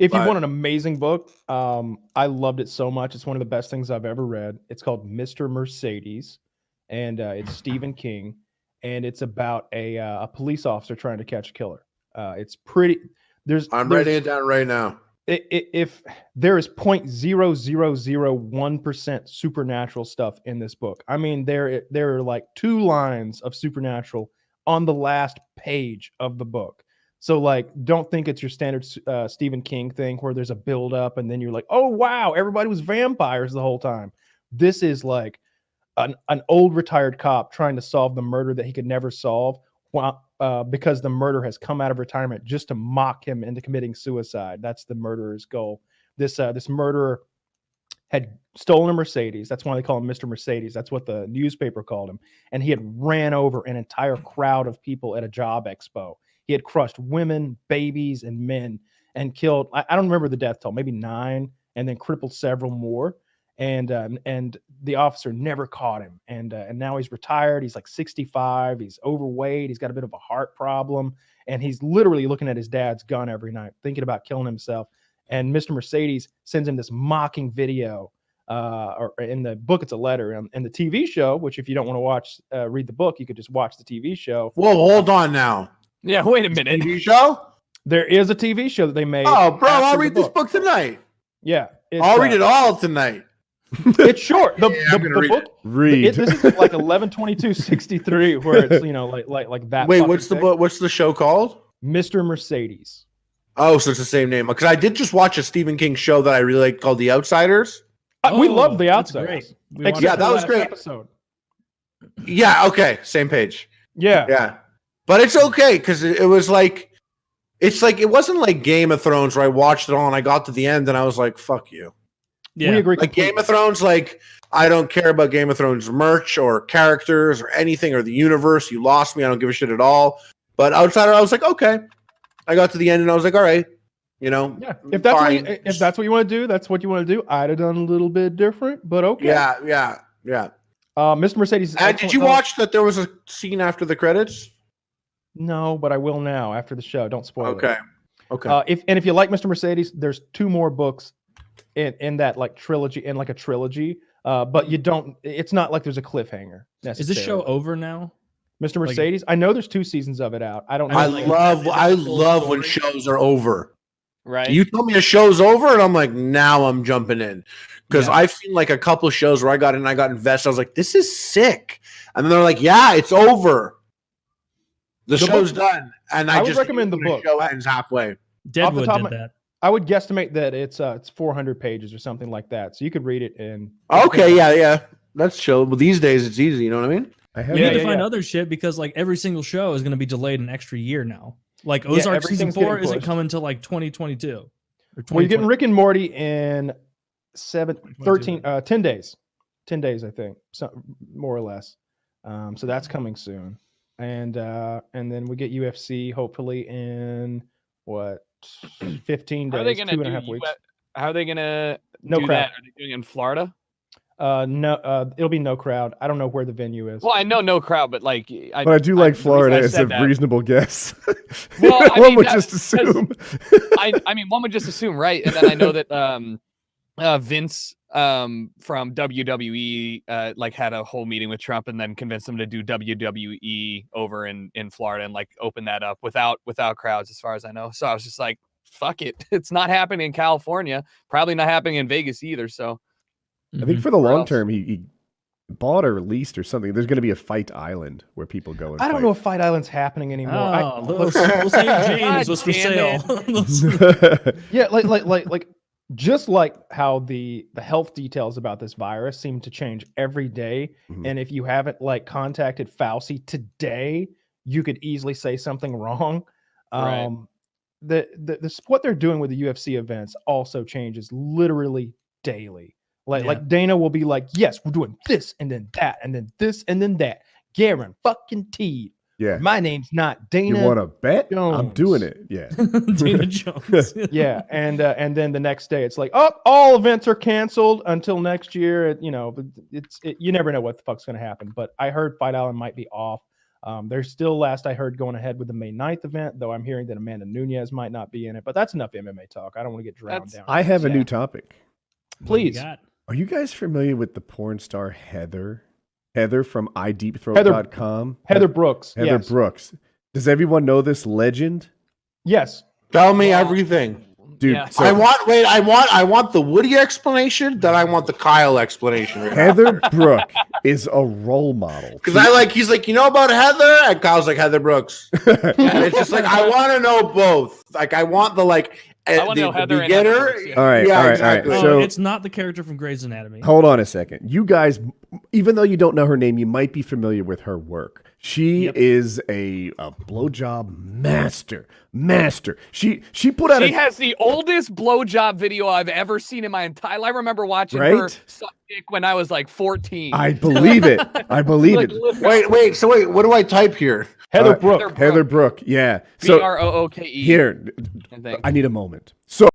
If you want an amazing book, I loved it so much. It's one of the best things I've ever read. It's called Mr. Mercedes, and it's Stephen King, and it's about a police officer trying to catch a killer. It's pretty. I'm writing it down right now. If there is 0.0001% supernatural stuff in this book, I mean, there are like 2 lines of supernatural on the last page of the book. So, like, don't think it's your standard Stephen King thing where there's a build up and then you're like, oh, wow, everybody was vampires the whole time. This is like an old retired cop trying to solve the murder that he could never solve because the murder has come out of retirement just to mock him into committing suicide. That's the murderer's goal. This murderer had stolen a Mercedes. That's why they call him Mr. Mercedes. That's what the newspaper called him. And he had ran over an entire crowd of people at a job expo. He had crushed women, babies, and men and killed, I don't remember the death toll, maybe 9, and then crippled several more. And the officer never caught him. And now he's retired. He's like 65. He's overweight. He's got a bit of a heart problem. And he's literally looking at his dad's gun every night, thinking about killing himself. And Mr. Mercedes sends him this mocking video. Or in the book, it's a letter. And the TV show, which if you don't want to read the book, you could just watch the TV show. Whoa, hold on now. Yeah, wait a minute. TV show? There is a TV show that they made. Oh, bro, I'll read this book tonight. Yeah. I'll read it all tonight. It's short. The book. Read. This is like 11/22/63, where it's like that. Wait, what's the book? What's the show called? Mr. Mercedes. Oh, so it's the same name. Because I did just watch a Stephen King show that I really like called The Outsiders. We love The Outsiders. Yeah, that was great. Episode. Yeah. Okay. Same page. Yeah. Yeah. But it's okay because it was like, it wasn't like Game of Thrones where I watched it all and I got to the end and I was like, fuck you. Yeah. We agree. Like Game of Thrones, like I don't care about Game of Thrones merch or characters or anything or the universe. You lost me. I don't give a shit at all. But Outsider, I was like, okay. I got to the end and I was like, all right. You know, yeah. If that's what you want to do, that's what you want to do. I'd have done a little bit different, but okay. Yeah. Mr. Mercedes. And did you watch that there was a scene after the credits? No, but I will now after the show. Don't spoil it. Okay. If you like Mr. Mercedes, there's 2 more books in that like trilogy, a trilogy. But you don't. It's not like there's a cliffhanger. Is this show over now? Mr. Mercedes? I know there's 2 seasons of it out. I don't know. I love when shows are over. Right. You told me a show's over, and I'm like, now I'm jumping in. Because I've seen like a couple of shows where I got invested. I was like, this is sick. And then they're like, yeah, it's over. The show's done. And I just recommend the book. The show ends halfway. Deadwood did that. I would guesstimate that it's 400 pages or something like that. So you could read it in. Okay, yeah. That's chill. But these days it's easy, you know what I mean? We need to find other shit because like every single show is going to be delayed an extra year now. Like Ozark season 4 isn't coming till like 2022. Well, you're getting Rick and Morty in 10 days. 10 days, I think, so, more or less. So that's coming soon. And then we get UFC hopefully in 15 days, How are they gonna 2.5 weeks. How are they gonna do crowd. That? Are they doing it in Florida? No, it'll be no crowd. I don't know where the venue is. Well, I know no crowd, but like, I do like Florida as a reasonable guess. Well, one would just assume. I mean, one would just assume, right? And then I know that Vince from WWE like had a whole meeting with Trump and then convinced him to do WWE over in Florida and like open that up without crowds, as far as I know. So I was just like, fuck it, it's not happening in California, probably not happening in Vegas either. So. I think for the long term, he bought or leased or something. There's going to be a Fight Island where people go and I don't know if Fight Island's happening anymore. Los James was for sale. Yeah, like just like how the health details about this virus seem to change every day. Mm-hmm. And if you haven't like contacted Fauci today, you could easily say something wrong. Right. What they're doing with the UFC events also changes literally daily. Like Dana will be like, yes, we're doing this and then that and then this and then that. Guaranteed. Yeah. My name's not Dana. You want to bet? Jones. I'm doing it. Yeah. Dana Jones. Yeah. And then the next day it's like, oh, all events are canceled until next year. You know, you never know what the fuck's going to happen. But I heard Fight Island might be off. They're still, last I heard, going ahead with the May 9th event, though I'm hearing that Amanda Nunez might not be in it. But that's enough MMA talk. I don't want to get drowned down. I have a new topic. Please. Are you guys familiar with the porn star Heather? Heather from iDeepthroat.com? Heather Brooks. Heather Brooks. Does everyone know this legend? Yes. Tell me everything. Dude, Yeah. so I want the Woody explanation, then I want the Kyle explanation. Heather Brooke is a role model. Because he's like, you know about Heather? And Kyle's like, Heather Brooks. And it's just like, I want to know both. Like, I want the, like, I want to know Heather and beginner. Heather Brooks, yeah. All right, Yeah, all right, exactly. all right. So So it's not the character from Grey's Anatomy. hold on a second. You guys, even though you don't know her name, you might be familiar with her work. She is a blowjob master. She put out She has the oldest blowjob video I've ever seen in my entire life. I remember watching her suck dick when I was like 14. I believe it. I believe it. Wait. So what do I type here? Heather Brooke. Heather Brooke. Yeah. So Brooke. here, I need a moment. So